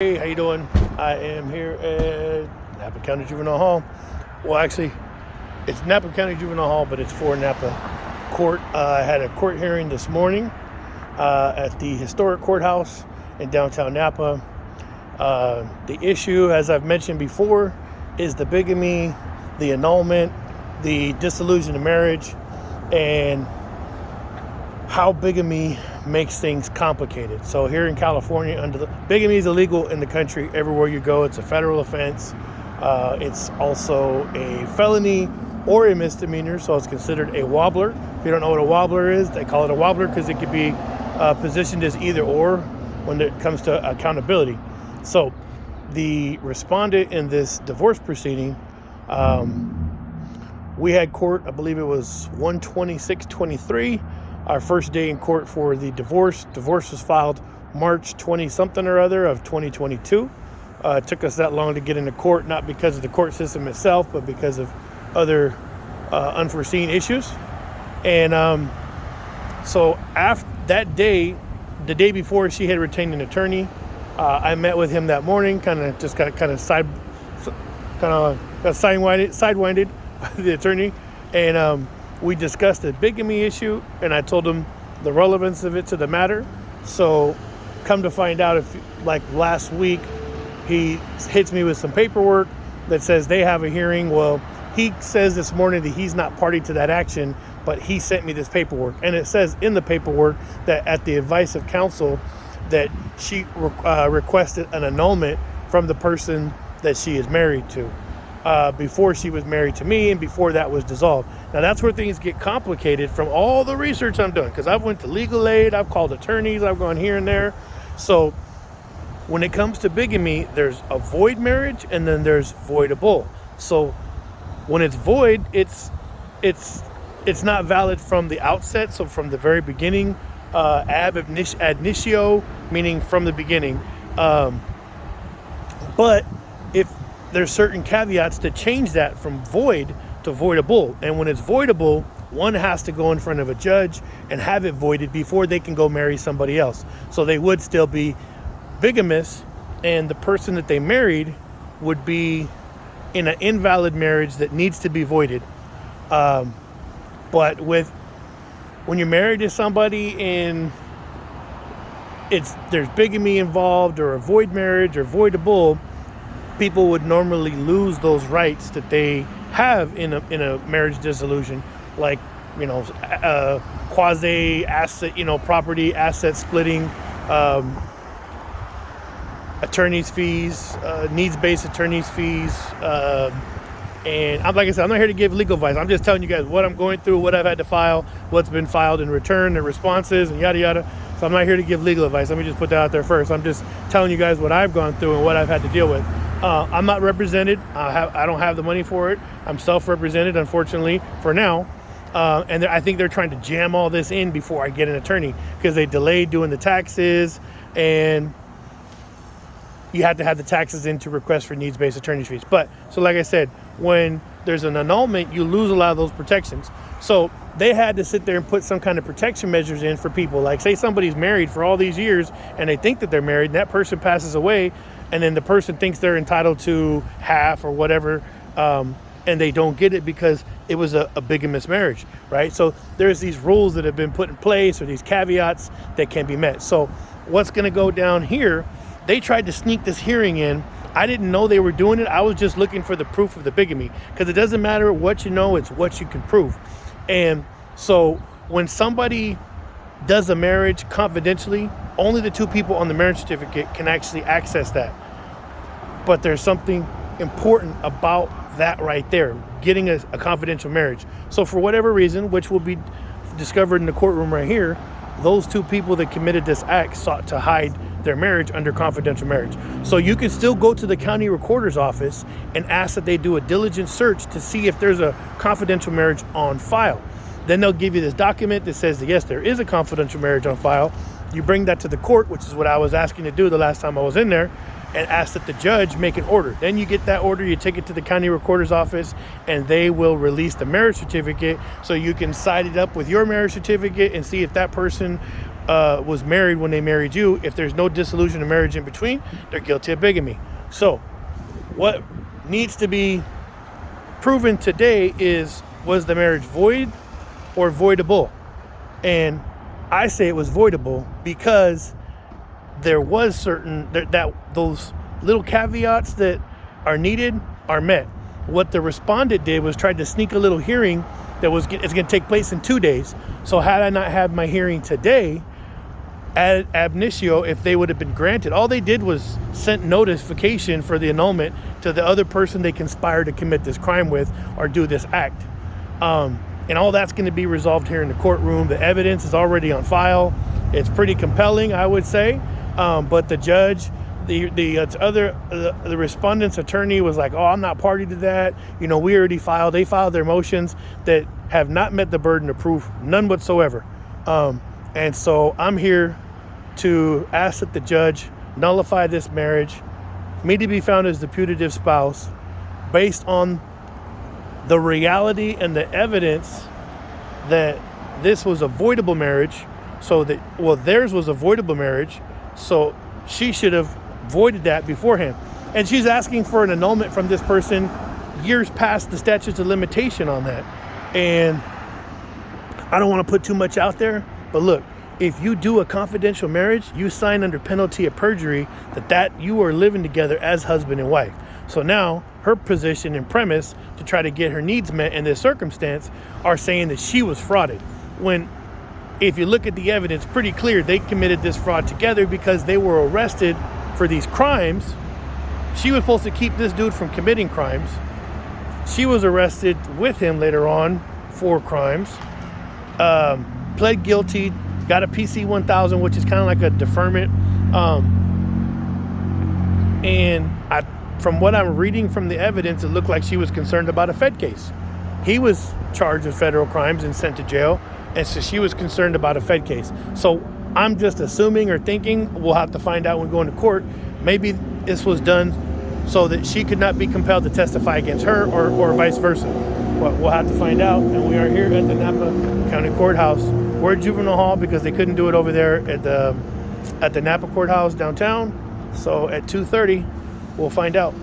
Hey, how you doing? I am here at Napa County Juvenile Hall. Well, actually, it's Napa County Juvenile Hall, but it's for Napa Court. I had a court hearing this morning at the historic courthouse in downtown Napa. The issue, as I've mentioned before, is the bigamy, the annulment, the dissolution of marriage, and how bigamy makes things complicated. So here in California, bigamy is illegal in the country everywhere you go. It's a federal offense. It's also a felony or a misdemeanor, so it's considered a wobbler. If you don't know what a wobbler is, they call it a wobbler because it could be positioned as either or when it comes to accountability. So the respondent in this divorce proceeding, we had court, I believe it was 1/26/23. Our first day in court for the divorce. Divorce was filed March 20 something or other of 2022. It took us that long to get into court, not because of the court system itself, but because of other unforeseen issues. And so after that day, the day before, she had retained an attorney. I met with him that morning, kind of sidewinded by the attorney, and we discussed the bigamy issue, and I told him the relevance of it to the matter. So come to find out, like last week, he hits me with some paperwork that says they have a hearing. Well, he says this morning that he's not party to that action, but he sent me this paperwork. And it says in the paperwork that at the advice of counsel that she requested an annulment from the person that she is married to. Before she was married to me and before that was dissolved. Now that's where things get complicated from all the research I'm doing, because I've went to legal aid, I've called attorneys, I've gone here and there. So when it comes to bigamy, there's a void marriage and then there's voidable. So when it's void, it's not valid from the outset. So from the very beginning, ab initio, meaning from the beginning. But if there's certain caveats to change that from void to voidable. And when it's voidable, one has to go in front of a judge and have it voided before they can go marry somebody else. So they would still be bigamous, and the person that they married would be in an invalid marriage that needs to be voided. But when you're married to somebody and there's bigamy involved, or a void marriage or voidable, people would normally lose those rights that they have in a marriage dissolution, like, quasi asset, property asset splitting, attorney's fees, needs-based attorney's fees, and like I said, I'm not here to give legal advice. I'm just telling you guys what I'm going through, what I've had to file, what's been filed in return, the responses, and yada yada. So I'm not here to give legal advice. Let me just put that out there first. I'm just telling you guys what I've gone through and what I've had to deal with. I'm not represented. I don't have the money for it. I'm self-represented, unfortunately, for now. And I think they're trying to jam all this in before I get an attorney, because they delayed doing the taxes, and you had to have the taxes in to request for needs-based attorney's fees. But so like I said, when there's an annulment, you lose a lot of those protections. So they had to sit there and put some kind of protection measures in for people. Like, say somebody's married for all these years and they think that they're married, and that person passes away, and then the person thinks they're entitled to half or whatever, and they don't get it because it was a bigamous marriage, right? So there's these rules that have been put in place, or these caveats that can be met. So what's going to go down here, they tried to sneak this hearing in. I didn't know they were doing it. I was just looking for the proof of the bigamy, because it doesn't matter what you know, it's what you can prove. And so when somebody does a marriage confidentially, only the two people on the marriage certificate can actually access that. But there's something important about that right there, getting a confidential marriage. So for whatever reason, which will be discovered in the courtroom right here, those two people that committed this act sought to hide their marriage under confidential marriage. So you can still go to the county recorder's office and ask that they do a diligent search to see if there's a confidential marriage on file. Then they'll give you this document that says that, yes, there is a confidential marriage on file. You bring that to the court, which is what I was asking to do the last time I was in there, and ask that the judge make an order. Then you get that order, you take it to the county recorder's office, and they will release the marriage certificate, so you can side it up with your marriage certificate and see if that person was married when they married you. If there's no dissolution of marriage in between, they're guilty of bigamy. So what needs to be proven today is, was the marriage void or voidable? And I say it was voidable because there was certain that those little caveats that are needed are met. What the respondent did was tried to sneak a little hearing that was it's going to take place in 2 days. So had I not had my hearing today, ab initio, if they would have been granted, all they did was sent notification for the annulment to the other person they conspired to commit this crime with or do this act. And all that's going to be resolved here in the courtroom. The evidence is already on file. It's pretty compelling, I would say. But the judge, the respondent's attorney was like, "Oh, I'm not party to that. We already filed." They filed their motions that have not met the burden of proof, none whatsoever. And so I'm here to ask that the judge nullify this marriage, me to be found as the putative spouse, based on the reality and the evidence that this was a voidable marriage. So that, theirs was a voidable marriage. So she should have voided that beforehand. And she's asking for an annulment from this person years past the statutes of limitation on that. And I don't want to put too much out there, but look, if you do a confidential marriage, you sign under penalty of perjury that you are living together as husband and wife. So now her position and premise to try to get her needs met in this circumstance are saying that she was frauded. When if you look at the evidence, pretty clear they committed this fraud together because they were arrested for these crimes. She was supposed to keep this dude from committing crimes. She was arrested with him later on for crimes, pled guilty, got a PC 1000, which is kind of like a deferment. From what I'm reading from the evidence, it looked like she was concerned about a Fed case. He was charged with federal crimes and sent to jail. And so she was concerned about a Fed case. So I'm just assuming or thinking, we'll have to find out when we go into court, maybe this was done so that she could not be compelled to testify against her or vice versa. But we'll have to find out. And we are here at the Napa County Courthouse. We're at Juvenile Hall because they couldn't do it over there at the Napa Courthouse downtown. So at 2:30, we'll find out.